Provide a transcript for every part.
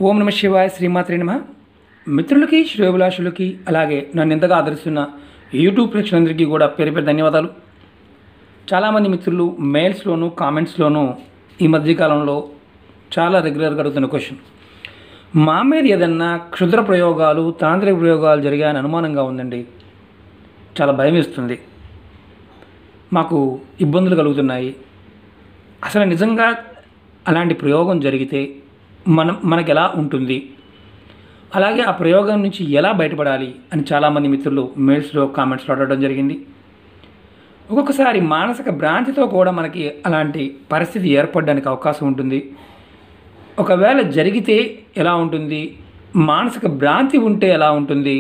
ఓం నమ శివాయ శ్రీమాత్రే నమః. మిత్రులకి శ్రేయోభిలాషులకి అలాగే నన్ను ఎంతగా ఆదరిస్తున్న యూట్యూబ్ ప్రేక్షకులందరికీ కూడా పేరు పేరు ధన్యవాదాలు. చాలామంది మిత్రులు మెయిల్స్లోనూ కామెంట్స్లోనూ ఈ మధ్యకాలంలో చాలా రెగ్యులర్గా అడుగుతున్న క్వశ్చన్, మా మీద ఏదన్నా క్షుద్ర ప్రయోగాలు తాంత్రిక ప్రయోగాలు జరిగాయని అనుమానంగా ఉందండి, చాలా భయం వేస్తుంది, మాకు ఇబ్బందులు కలుగుతున్నాయి, అసలు నిజంగా అలాంటి ప్రయోగం జరిగితే మనకు ఎలా ఉంటుంది, అలాగే ఆ ప్రయోగం నుంచి ఎలా బయటపడాలి అని చాలామంది మిత్రులు మెయిల్స్లో కామెంట్స్లో అడగడం జరిగింది. ఒక్కొక్కసారి మానసిక భ్రాంతితో కూడా మనకి అలాంటి పరిస్థితి ఏర్పడడానికి అవకాశం ఉంటుంది. ఒకవేళ జరిగితే ఎలా ఉంటుంది, మానసిక భ్రాంతి ఉంటే ఎలా ఉంటుంది,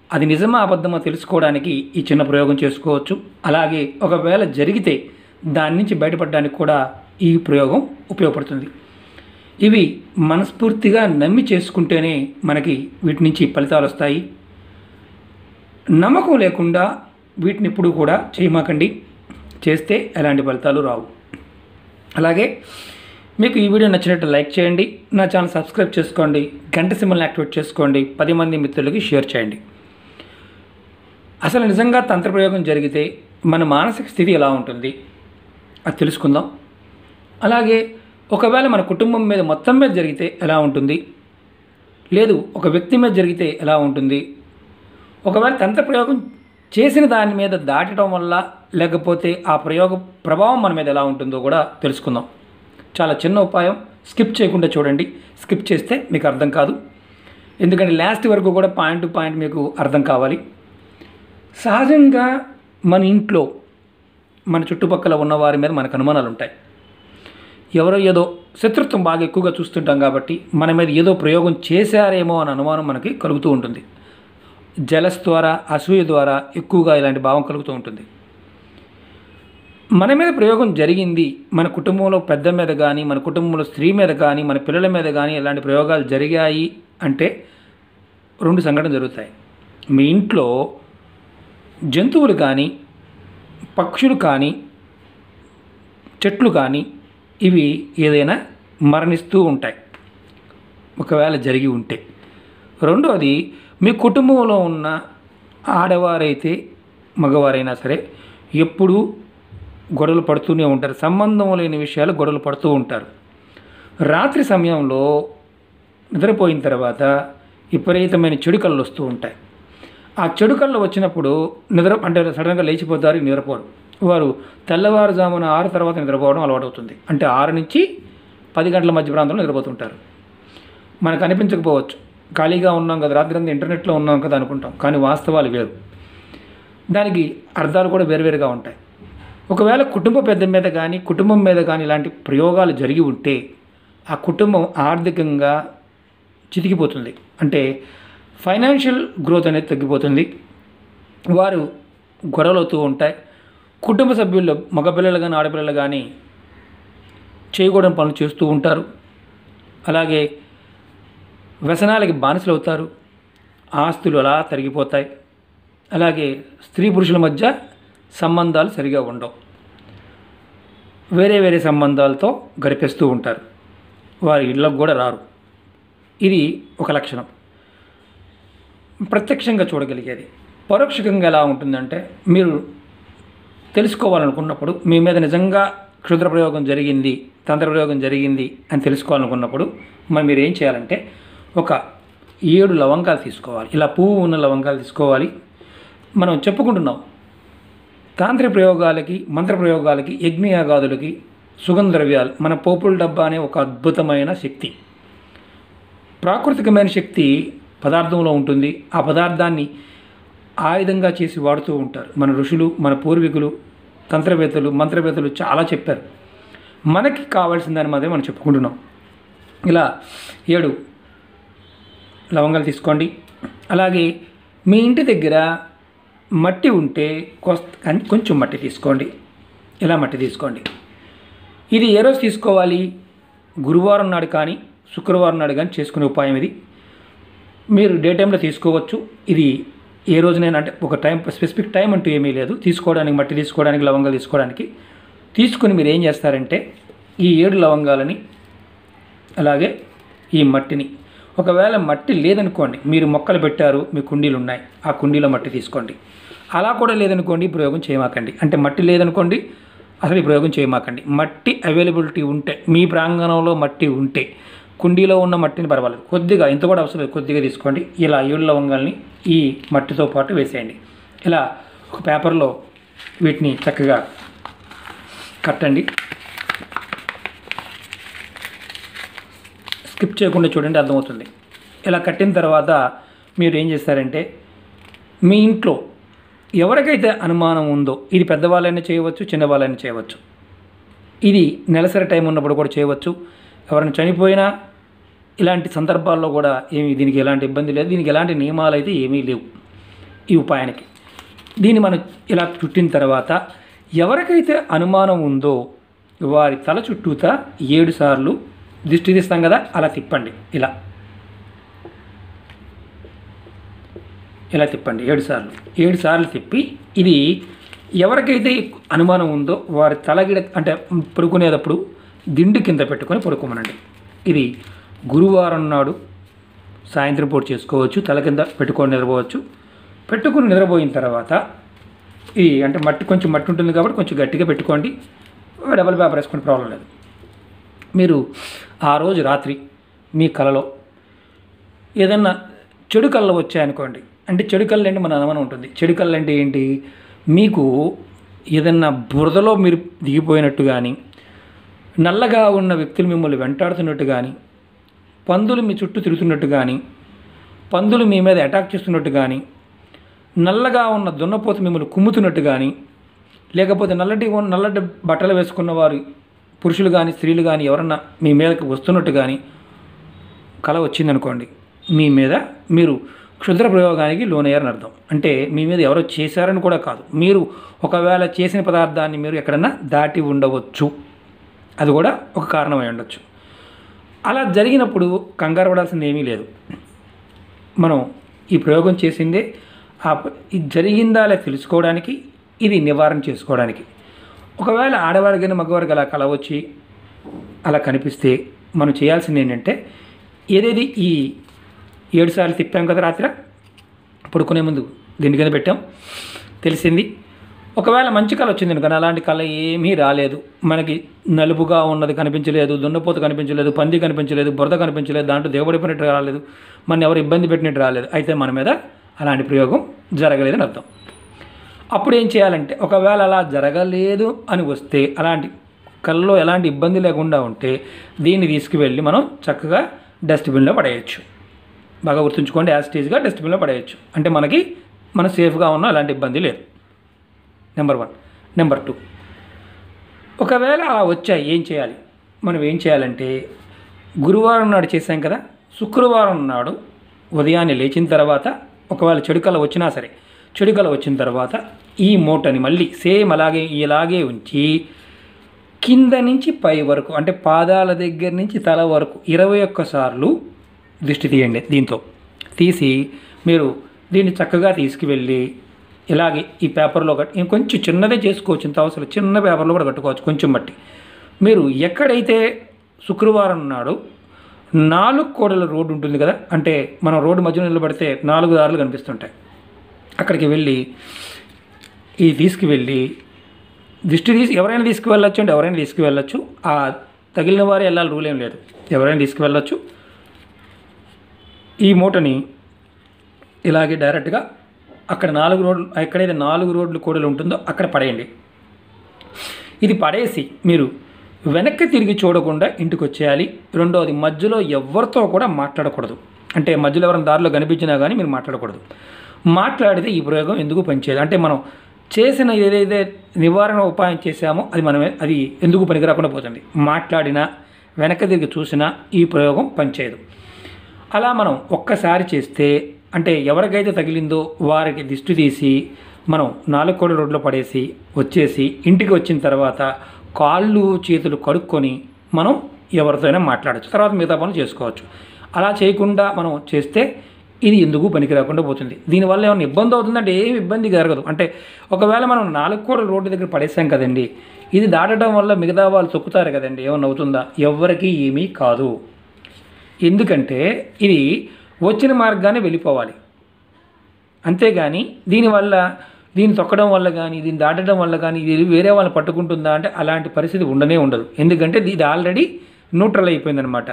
అది నిజమా అబద్ధమా తెలుసుకోవడానికి ఈ చిన్న ప్రయోగం చేసుకోవచ్చు. అలాగే ఒకవేళ జరిగితే దాని నుంచి బయటపడడానికి కూడా ఈ ప్రయోగం ఉపయోగపడుతుంది. ఇవి మనస్ఫూర్తిగా నమ్మి చేసుకుంటేనే మనకి వీటి నుంచి ఫలితాలు వస్తాయి. నమ్మకం లేకుండా వీటిని ఎప్పుడు కూడా చేయమాకండి, చేస్తే ఎలాంటి ఫలితాలు రావు. అలాగే మీకు ఈ వీడియో నచ్చినట్టు లైక్ చేయండి, నా ఛానల్ సబ్స్క్రైబ్ చేసుకోండి, గంట సింబల్ని యాక్టివేట్ చేసుకోండి, 10 మంది మిత్రులకి షేర్ చేయండి. అసలు నిజంగా తంత్ర ప్రయోగం జరిగితే మన మానసిక స్థితి ఎలా ఉంటుంది అది తెలుసుకుందాం. అలాగే ఒకవేళ మన కుటుంబం మీద మొత్తం మీద జరిగితే ఎలా ఉంటుంది, లేదు ఒక వ్యక్తి మీద జరిగితే ఎలా ఉంటుంది, ఒకవేళ తంత్ర ప్రయోగం చేసిన దాని మీద దాటడం వల్ల లేకపోతే ఆ ప్రయోగ ప్రభావం మన మీద ఎలా ఉంటుందో కూడా తెలుసుకుందాం. చాలా చిన్న ఉపాయం, స్కిప్ చేయకుండా చూడండి. స్కిప్ చేస్తే మీకు అర్థం కాదు, ఎందుకంటే లాస్ట్ వరకు కూడా పాయింట్ టు పాయింట్ మీకు అర్థం కావాలి. సహజంగా మన ఇంట్లో మన చుట్టుపక్కల ఉన్న వారి మీద మనకు అనుమానాలు ఉంటాయి. ఎవరో ఏదో శత్రుత్వం బాగా ఎక్కువగా చూస్తుంటాం కాబట్టి మన మీద ఏదో ప్రయోగం చేశారేమో అనే అనుమానం మనకి కలుగుతూ ఉంటుంది. జలస్ ద్వారా, అసూయ ద్వారా ఎక్కువగా ఇలాంటి భావం కలుగుతూ ఉంటుంది. మన మీద ప్రయోగం జరిగింది, మన కుటుంబంలో పెద్ద మీద కానీ, మన కుటుంబంలో స్త్రీ మీద కానీ, మన పిల్లల మీద కానీ ఇలాంటి ప్రయోగాలు జరిగాయి అంటే 2 సంఘటనలు జరుగుతాయి. మీ ఇంట్లో జంతువులు కానీ, పక్షులు కానీ, చెట్లు కానీ ఇవి ఏదైనా మరణిస్తూ ఉంటాయి ఒకవేళ జరిగి ఉంటే. రెండోది, మీ కుటుంబంలో ఉన్న ఆడవారైతే మగవారైనా సరే ఎప్పుడూ గొడవలు పడుతూనే ఉంటారు, సంబంధం లేని విషయాలు గొడవలు పడుతూ ఉంటారు. రాత్రి సమయంలో నిద్రపోయిన తర్వాత విపరీతమైన చెడు కళ్ళు వస్తూ ఉంటాయి. ఆ చెడు కళ్ళు వచ్చినప్పుడు సడన్గా లేచిపోతారు, నిద్రపోరు. వారు తెల్లవారుజామున 6 తర్వాత నిద్రపోవడం అలవాటు అవుతుంది. అంటే 6 నుంచి 10 గంటల మధ్య ప్రాంతంలో నిద్రపోతుంటారు. మనకు అనిపించకపోవచ్చు, ఖాళీగా ఉన్నాం కదా, రాత్రి అంతా ఇంటర్నెట్లో ఉన్నాం కదా అనుకుంటాం, కానీ వాస్తవాలు వేరు, దానికి అర్థాలు కూడా వేరువేరుగా ఉంటాయి. ఒకవేళ కుటుంబ పెద్ద మీద కానీ, కుటుంబం మీద కానీ ఇలాంటి ప్రయోగాలు జరిగి ఉంటే ఆ కుటుంబం ఆర్థికంగా చితికిపోతుంది. అంటే ఫైనాన్షియల్ గ్రోత్ అనేది తగ్గిపోతుంది. వారు గొడవలు అవుతూ ఉంటాయి. కుటుంబ సభ్యుల్లో మగపిల్లలు కానీ ఆడపిల్లలు కానీ చేయకూడని పనులు చేస్తూ ఉంటారు. అలాగే వ్యసనాలకి బానిసలు అవుతారు. ఆస్తులు అలా తరిగిపోతాయి. అలాగే స్త్రీ పురుషుల మధ్య సంబంధాలు సరిగా ఉండవు, వేరే వేరే సంబంధాలతో గడిపేస్తూ ఉంటారు. వారి ఇళ్ళకు కూడా రారు. ఇది ఒక లక్షణం, ప్రత్యక్షంగా చూడగలిగేది. పరోక్షంగా ఎలా ఉంటుందంటే, మీరు తెలుసుకోవాలనుకున్నప్పుడు, మీ మీద నిజంగా క్షుద్ర ప్రయోగం జరిగింది, తంత్ర ప్రయోగం జరిగింది అని తెలుసుకోవాలనుకున్నప్పుడు మరి మీరు ఏం చేయాలంటే, ఒక 7 లవంగాలు తీసుకోవాలి. ఇలా పువ్వు ఉన్న లవంగాలు తీసుకోవాలి. మనం చెప్పుకుంటున్నాం తాంత్రిక ప్రయోగాలకి, మంత్ర ప్రయోగాలకి, యజ్ఞయాగాదులకి సుగంధ ద్రవ్యాలు, మన పోపుల డబ్బా అనే ఒక అద్భుతమైన శక్తి, ప్రాకృతికమైన శక్తి పదార్థంలో ఉంటుంది. ఆ పదార్థాన్ని ఆయుధంగా చేసి వాడుతూ ఉంటారు మన ఋషులు, మన పూర్వీకులు, తంత్రవేత్తలు, మంత్రవేత్తలు చాలా చెప్పారు. మనకి కావాల్సిన దాన్ని మాత్రమే మనం చెప్పుకుంటున్నాం. ఇలా 7 లవంగాలు తీసుకోండి. అలాగే మీ ఇంటి దగ్గర మట్టి ఉంటే కొంచెం మట్టి తీసుకోండి. ఇలా మట్టి తీసుకోండి. ఇది ఏ రోజు తీసుకోవాలి, గురువారం నాడు కానీ శుక్రవారం నాడు కానీ చేసుకునే ఉపాయం ఇది. మీరు డే టైంలో తీసుకోవచ్చు. ఇది ఏ రోజునైనా, అంటే ఒక టైం, స్పెసిఫిక్ టైం అంటూ ఏమీ లేదు. తీసుకోవడానికి, మట్టి తీసుకోవడానికి, లవంగాలు తీసుకోవడానికి తీసుకుని మీరు ఏం చేస్తారంటే, ఈ 7 లవంగాలని అలాగే ఈ మట్టిని ఒకవేళ మట్టి లేదనుకోండి, మీరు మొక్కలు పెట్టారు, మీ కుండీలు ఉన్నాయి, ఆ కుండీలో మట్టి తీసుకోండి. అలా కూడా లేదనుకోండి, ప్రయోగం చేయమాకండి. అంటే మట్టి లేదనుకోండి, అసలు ఈ ప్రయోగం చేయమాకండి. మట్టి అవైలబిలిటీ ఉంటే, మీ ప్రాంగణంలో మట్టి ఉంటే, కుండీలో ఉన్న మట్టిని పర్వాలేదు, కొద్దిగా, ఇంత కూడా అవసరం లేదు, కొద్దిగా తీసుకోండి. ఇలా 7 లవంగాల్ని ఈ మట్టితో పాటు వేసేయండి. ఇలా ఒక పేపర్లో వీటిని చక్కగా కట్టండి. స్కిప్ చేయకుండా చూడండి, అర్థమవుతుంది. ఇలా కట్టిన తర్వాత మీరు ఏం చేస్తారంటే, మీ ఇంట్లో ఎవరికైతే అనుమానం ఉందో, ఇది పెద్దవాళ్ళైనా చేయవచ్చు, చిన్నవాళ్ళైనా చేయవచ్చు, ఇది నెలసరి టైం ఉన్నప్పుడు కూడా చేయవచ్చు, ఎవరైనా చనిపోయినా ఇలాంటి సందర్భాల్లో కూడా దీనికి ఎలాంటి ఇబ్బంది లేదు, దీనికి ఎలాంటి నియమాలు అయితే ఏమీ లేవు ఈ ఉపాయానికి. దీన్ని మనం ఇలా చుట్టిన తర్వాత ఎవరికైతే అనుమానం ఉందో వారి తల చుట్టూతా 7 సార్లు దిష్టి తీస్తాం కదా, అలా తిప్పండి. ఇలా తిప్పండి 7 సార్లు తిప్పి, ఇది ఎవరికైతే అనుమానం ఉందో వారి తలగిడ అంటే పడుకునేటప్పుడు దిండు కింద పెట్టుకొని పడుకోమనండి. ఇది గురువారం నాడు సాయంత్రం పూట చేసుకోవచ్చు. తల కింద పెట్టుకొని నిద్రపోవచ్చు. పెట్టుకుని నిద్రపోయిన తర్వాత ఇది అంటే కొంచెం మట్టి ఉంటుంది కాబట్టి కొంచెం గట్టిగా పెట్టుకోండి. డబల్ పేపర్ వేసుకునే ప్రాబ్లం లేదు. మీరు ఆ రోజు రాత్రి మీ కలలో ఏదన్నా చెడు కళ్ళు వచ్చాయనుకోండి, అంటే చెడు కళ్ళు అంటే మన అనుమానం ఉంటుంది. చెడు కళ్ళు అంటే ఏంటి, మీకు ఏదన్నా బురదలో మీరు దిగిపోయినట్టు కానీ, నల్లగా ఉన్న వ్యక్తులు మిమ్మల్ని వెంటాడుతున్నట్టు కానీ, పందులు మీ చుట్టూ తిరుగుతున్నట్టు కానీ, పందులు మీ మీద అటాక్ చేస్తున్నట్టు కానీ, నల్లగా ఉన్న దున్నపోతు మిమ్మల్ని కుమ్ముతున్నట్టు కానీ, లేకపోతే నల్లటి బట్టలు వేసుకున్న వారు పురుషులు కానీ స్త్రీలు కానీ ఎవరన్నా మీ మీదకి వస్తున్నట్టు కానీ కల వచ్చిందనుకోండి, మీ మీద మీరు క్షుద్ర ప్రయోగానికి లోనయ్యారని అర్థం. అంటే మీ మీద ఎవరో చేశారని కూడా కాదు, మీరు ఒకవేళ చేసిన పదార్థాన్ని మీరు ఎక్కడన్నా దాటి ఉండవచ్చు, అది కూడా ఒక కారణమై ఉండొచ్చు. అలా జరిగినప్పుడు కంగారు పడాల్సింది ఏమీ లేదు. మనం ఈ ప్రయోగం చేసిందే ఇది జరిగిందా అలా తెలుసుకోవడానికి, ఇది నివారణ చేసుకోవడానికి. ఒకవేళ ఆడవారికైనా మగవారికి అలా కల వచ్చి అలా కనిపిస్తే మనం చేయాల్సింది ఏంటంటే, ఏదేది ఈ 7 సార్లు తిప్పాం కదా రాత్రి పడుకునే ముందు దిండు కింద పెట్టాం, తెలిసింది. ఒకవేళ మంచి కళ వచ్చింది కానీ అలాంటి కళ ఏమీ రాలేదు, మనకి నలుపుగా ఉన్నది కనిపించలేదు, దున్నపోతు కనిపించలేదు, పంది కనిపించలేదు, బురద కనిపించలేదు, దాంట్లో దిగబడిపోయినట్టు రాలేదు, మన ఎవరు ఇబ్బంది పెట్టినట్టు రాలేదు, అయితే మన మీద అలాంటి ప్రయోగం జరగలేదని అర్థం. అప్పుడు ఏం చేయాలంటే, ఒకవేళ అలా జరగలేదు అని వస్తే, అలాంటి కళ్ళలో ఎలాంటి ఇబ్బంది లేకుండా ఉంటే దీన్ని తీసుకువెళ్ళి మనం చక్కగా డస్ట్బిన్లో పడేయచ్చు. బాగా గుర్తుంచుకోండి, యాస్టీజ్గా డస్ట్బిన్లో పడేయచ్చు. అంటే మనం సేఫ్గా ఉన్నాం, అలాంటి ఇబ్బంది లేదు. నెంబర్ 1. నెంబర్ 2, ఒకవేళ అలా వచ్చాయి ఏం చేయాలి? మనం ఏం చేయాలంటే, గురువారం నాడు చేసాం కదా, శుక్రవారం నాడు ఉదయాన్నే లేచిన తర్వాత, ఒకవేళ చెడుకల వచ్చినా సరే, చెడుకల వచ్చిన తర్వాత ఈ మూటని మళ్ళీ సేమ్ ఇలాగే ఉంచి కింద నుంచి పై వరకు, అంటే పాదాల దగ్గర నుంచి తల వరకు 21 సార్లు దిష్టి తీయండి. దీంతో తీసి మీరు దీన్ని చక్కగా తీసుకువెళ్ళి ఇలాగే ఈ పేపర్లో కొంచెం చిన్నదే చేసుకోవచ్చు, ఇంత అవసరం చిన్న పేపర్లో కూడా కట్టుకోవచ్చు, కొంచెం బట్టి. మీరు ఎక్కడైతే శుక్రవారం నాడు 4 కోడల రోడ్డు ఉంటుంది కదా, అంటే మనం రోడ్డు మధ్యలో నిలబడితే 4 దారులు కనిపిస్తుంటాయి, అక్కడికి వెళ్ళి ఇది తీసుకువెళ్ళి దిష్టి తీసి ఎవరైనా తీసుకువెళ్ళచ్చు, అంటే ఎవరైనా తీసుకువెళ్ళచ్చు. ఆ తగిలిన వారే వెళ్ళాలి, రూల్ ఏం లేదు, ఎవరైనా తీసుకువెళ్ళచ్చు. ఈ మూటని ఇలాగే డైరెక్ట్గా అక్కడ 4 రోడ్లు, ఎక్కడైతే 4 రోడ్లు కూడలు ఉంటుందో అక్కడ పడేయండి. ఇది పడేసి మీరు వెనక్కి తిరిగి చూడకుండా ఇంటికి వచ్చేయాలి. రెండవది, మధ్యలో ఎవరితో కూడా మాట్లాడకూడదు. అంటే మధ్యలో ఎవరైనా దారిలో కనిపించినా కానీ మీరు మాట్లాడకూడదు. మాట్లాడితే ఈ ప్రయోగం ఎందుకు పనిచేయదు, అంటే మనం చేసిన ఏదైతే నివారణ ఉపాయం చేశామో అది ఎందుకు పనికిరాకుండా పోతుంది. మాట్లాడినా వెనక్కి తిరిగి చూసినా ఈ ప్రయోగం పనిచేయదు. అలా మనం ఒక్కసారి చేస్తే, అంటే ఎవరికైతే తగిలిందో వారికి దిష్టి తీసి మనం 4 కోడల రోడ్లో పడేసి వచ్చేసి ఇంటికి వచ్చిన తర్వాత కాళ్ళు చేతులు కడుక్కొని మనం ఎవరితోనైనా మాట్లాడచ్చు, తర్వాత మిగతా పనులు చేసుకోవచ్చు. అలా చేయకుండా మనం చేస్తే ఇది ఎందుకు పనికి రాకుండా పోతుంది. దీనివల్ల ఏమైనా ఇబ్బంది అవుతుందంటే ఏమి ఇబ్బంది జరగదు. అంటే ఒకవేళ మనం 4 కోడల రోడ్డు దగ్గర పడేసాం కదండి, ఇది దాటడం వల్ల మిగతా వాళ్ళు తొక్కుతారు కదండి, ఏమన్నా అవుతుందా? ఎవరికి ఏమీ కాదు. ఎందుకంటే ఇది వచ్చిన మార్గాన్ని వెళ్ళిపోవాలి, అంతేగాని దీన్ని తొక్కడం వల్ల కానీ దీన్ని దాటడం వల్ల కానీ ఇది వేరే వాళ్ళని పట్టుకుంటుందా అంటే అలాంటి పరిస్థితి ఉండనే ఉండదు. ఎందుకంటే ఇది ఆల్రెడీ న్యూట్రల్ అయిపోయిందనమాట.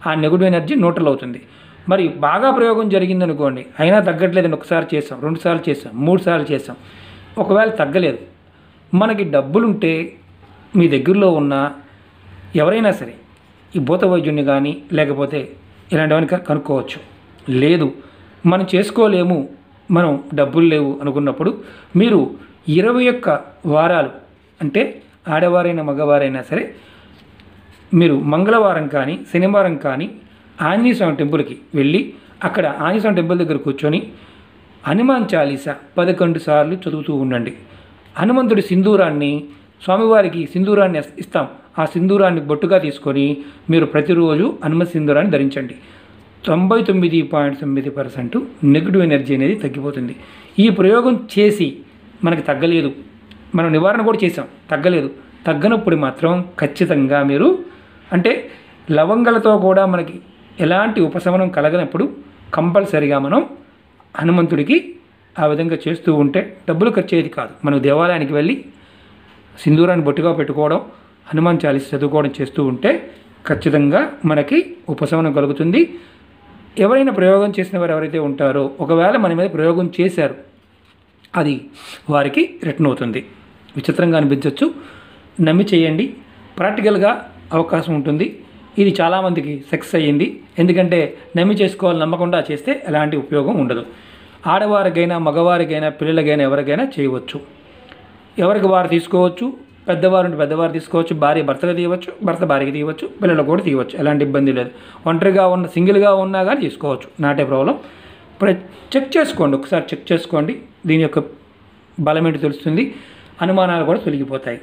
ఆ నెగిటివ్ ఎనర్జీ న్యూట్రల్ అవుతుంది. మరి బాగా ప్రయోగం జరిగిందనుకోండి, అయినా తగ్గట్లేదని ఒకసారి చేసాం, 2 సార్లు చేసాం, 3 సార్లు చేసాం, ఒకవేళ తగ్గలేదు, మనకి డబ్బులుంటే మీ దగ్గరలో ఉన్న ఎవరైనా సరే ఈ భూత వైద్యుని కానీ లేకపోతే ఇలాంటివన్నీ కనుక్కోవచ్చు. లేదు మనం చేసుకోలేము, మనం డబ్బులు లేవు అనుకున్నప్పుడు మీరు 21 వారాలు, అంటే ఆడవారైనా మగవారైనా సరే, మీరు మంగళవారం కానీ శనివారం కానీ ఆంజనేయ స్వామి టెంపుల్కి వెళ్ళి అక్కడ ఆంజనేయ స్వామి టెంపుల్ దగ్గర కూర్చొని హనుమాన్ చాలీసా 11 సార్లు చదువుతూ ఉండండి. హనుమంతుడి సింధూరాన్ని, స్వామివారికి సింధూరాన్ని ఇస్తాం, ఆ సింధూరాన్ని బొట్టుగా తీసుకొని మీరు ప్రతిరోజు హనుమత్ సింధూరాన్ని ధరించండి. 99.9% నెగిటివ్ ఎనర్జీ అనేది తగ్గిపోతుంది. ఈ ప్రయోగం చేసి మనకి తగ్గలేదు, మనం నివారణ కూడా చేసాం, తగ్గలేదు, తగ్గనప్పుడు మాత్రం ఖచ్చితంగా మీరు, అంటే లవంగాలతో కూడా మనకి ఎలాంటి ఉపశమనం కలగనప్పుడు కంపల్సరిగా మనం హనుమంతుడికి ఆ విధంగా చేస్తూ ఉంటే డబ్బులు ఖర్చు అయ్యేది కాదు. మనం దేవాలయానికి వెళ్ళి సింధూరాన్ని బొట్టుగా పెట్టుకోవడం, హనుమాన్ చాలీస చదువుకోవడం చేస్తూ ఉంటే ఖచ్చితంగా మనకి ఉపశమనం కలుగుతుంది. ఎవరైనా ప్రయోగం చేసిన వారు ఎవరైతే ఉంటారో, ఒకవేళ మన మీద ప్రయోగం చేశారు, అది వారికి రిటర్న్ అవుతుంది. విచిత్రంగా అనిపించవచ్చు, నమ్మి చేయండి, ప్రాక్టికల్గా అవకాశం ఉంటుంది. ఇది చాలామందికి సక్సెస్ అయ్యింది. ఎందుకంటే నమ్మి చేసుకోవాలి, నమ్మకుండా చేస్తే ఎలాంటి ఉపయోగం ఉండదు. ఆడవారికైనా మగవారికైనా పిల్లలకైనా ఎవరికైనా చేయవచ్చు, ఎవరికి వారు తీసుకోవచ్చు. పెద్దవారు ఉంటే పెద్దవారు తీసుకోవచ్చు, భార్య భర్తగా తీయవచ్చు, భర్త భార్యకి తీయవచ్చు, పిల్లలకు కూడా తీయవచ్చు, ఎలాంటి ఇబ్బంది లేదు. ఒంటరిగా ఉన్న సింగిల్గా ఉన్నా కానీ తీసుకోవచ్చు, నాటే ప్రాబ్లం. చెక్ చేసుకోండి, ఒకసారి చెక్ చేసుకోండి, దీని యొక్క బలం ఏంటో తెలుస్తుంది, అనుమానాలు కూడా తొలగిపోతాయి.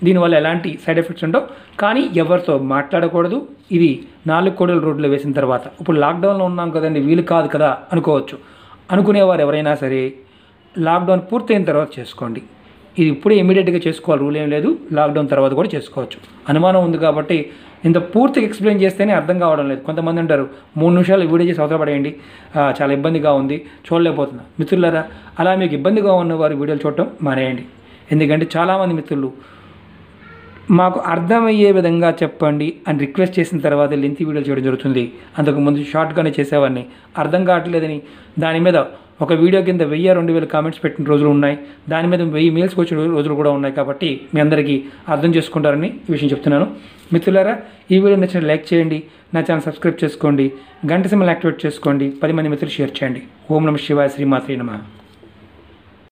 దీనివల్ల ఎలాంటి సైడ్ ఎఫెక్ట్స్ ఉండవు. కానీ ఎవరితో మాట్లాడకూడదు. ఇది 4 కోడల రోడ్లో వేసిన తర్వాత, ఇప్పుడు లాక్డౌన్లో ఉన్నాం కదండి, వీలు కాదు కదా అనుకోవచ్చు. అనుకునేవారు ఎవరైనా సరే లాక్డౌన్ పూర్తయిన తర్వాత చేసుకోండి. ఇది ఇప్పుడే ఇమీడియట్గా చేసుకోవాలి, రూల్ ఏం లేదు, లాక్డౌన్ తర్వాత కూడా చేసుకోవచ్చు. అనుమానం ఉంది కాబట్టి ఇంత పూర్తిగా ఎక్స్ప్లెయిన్ చేస్తేనే అర్థం కావడం లేదు. కొంతమంది అంటారు 3 నిమిషాలు వీడియో చేసి అవతల పడేయండి, చాలా ఇబ్బందిగా ఉంది, చూడలేకపోతున్నా. మిత్రులారా, అలా మీకు ఇబ్బందిగా ఉన్నవారు వీడియోలు చూడటం మానేయండి. ఎందుకంటే చాలామంది మిత్రులు మాకు అర్థమయ్యే విధంగా చెప్పండి అని రిక్వెస్ట్ చేసిన తర్వాత లెంతీ వీడియోలు చేయడం జరుగుతుంది. అంతకుముందు షార్ట్గానే చేసేవాడిని, అర్థం కావట్లేదని దాని మీద ఒక వీడియో కింద 1000-2000 కామెంట్స్ పెట్టిన రోజులు ఉన్నాయి, దాని మీద 1000 మెయిల్స్కి వచ్చిన రోజులు కూడా ఉన్నాయి. కాబట్టి మీ అందరికీ అర్థం చేసుకుంటారని ఈ విషయం చెప్తున్నాను. మిత్రులారా, ఈ వీడియో నచ్చిన లైక్ చేయండి, నా ఛానల్ సబ్స్క్రైబ్ చేసుకోండి, గంట సింబల్ యాక్టివేట్ చేసుకోండి, 10 మంది మిత్రులు షేర్ చేయండి. ఓం నమః శివాయ, శ్రీమాత్రే నమః.